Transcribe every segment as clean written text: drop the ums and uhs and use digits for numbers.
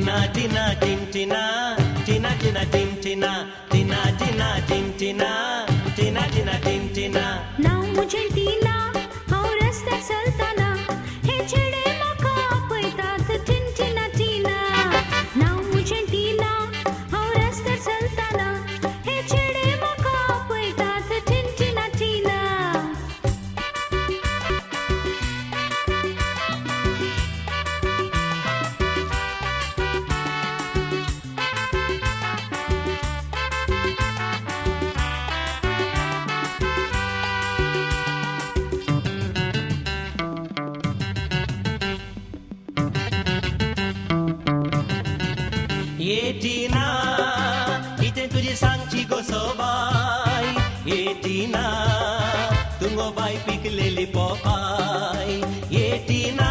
tina tintina, tina tina tintina, tina tina tintina, tina tina tintina. नाव मुझे टीना हांव रस्त्यार चलताना हे चेडे म्हाका आपयतात टिनटिना टिना. नाव मुझे टीना हांव रस्त्यार चलताना हे चेडे म्हाका आपयतात टिनटिना टिना. ये टीना इथे तुझी सांगची गोसोबाई. ये टीना तुंगो बाई पिकलेली पोपाय. ये टीना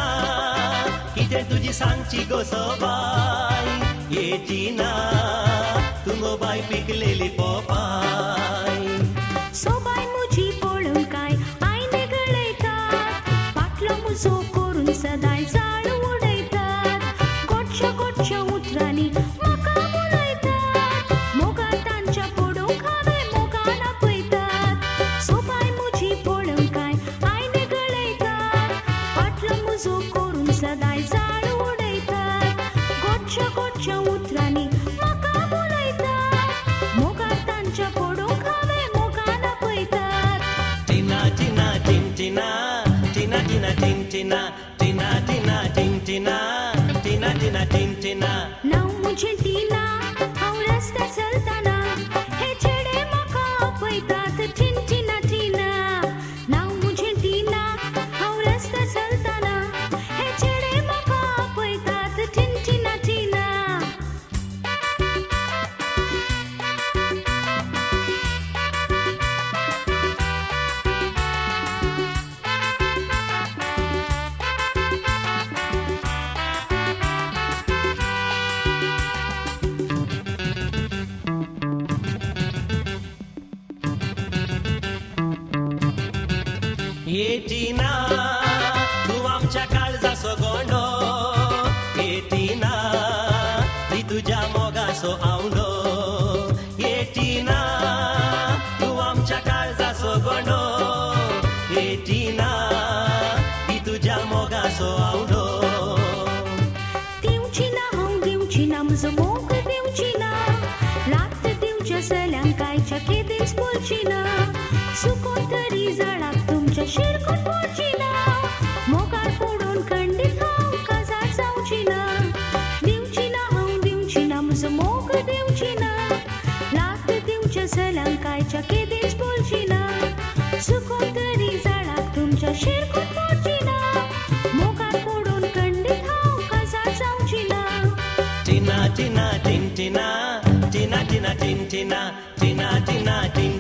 इथे तुझी सांगची गोसोबाई. ये टीना तुंगो बाई पिकलेली पोपाय. सोबाय मुजी पळून काय आयने गळयतात. पाटलो मुजो करून सदांय जाळ उडयतात. गोडश्या गोडश्या उतरांनी म्हाका बोलयतात. मोगान तांच्या पडूंक हांवें मोगान आपयतात. सोबाय मुजी पळून काय आयने गळयतात. पाटलो मुजो करून सदांय जाळ उडयतात. गोडश्या गोडश्या उतरांनी म्हाका बोलयतात. मोगान तांच्या पडूंक हांवें मोगान आपयतात. टीना टीना टिनटिना, टीना टीना टिनटिना, टीना टीना टिनटिना, टीना टीना टिनटिना. नाव मुझे टीना हांव रस्त्यार चलताना हे चेडे म्हाका आपयतात टिनटिना टिना. नाव मुझे टीना हांव रस्त्यार चलताना हे चेडे म्हाका आपयतात टिनटिना टिना. ये टीना तू आमच्या काळजाचो गोंडो. ये टीना ती तुझ्या मोगाचो आवडो. ये टीना तू आमच्या काळजाचो गोंडो. ये टीना ती तुझ्या मोगाचो आवडो. दिवची ना हांव दिवची ना म्हजो मोग दिवची ना. रात दिवच्या सल्यांक कांयच्या केदेंच बोलची ना. सुकोन तरी जळाक तुमच्या शिरकून पडची ना. मोगार पडून खंडीत हांव काजार जावची ना. दिवची ना हांव दिवची ना म्हजो मोग दिवची ना. रात दिवच्या सल्यांक कांयच्या केदेंच बोलची ना. सुकोन तरी जळाक तुमच्या शिरकून पडची ना. मोगार पडून खंडीत हांव काजार जावची ना. टीना टीना टिनटिना, टीना टीना टिनटिना, टीना टीना टिन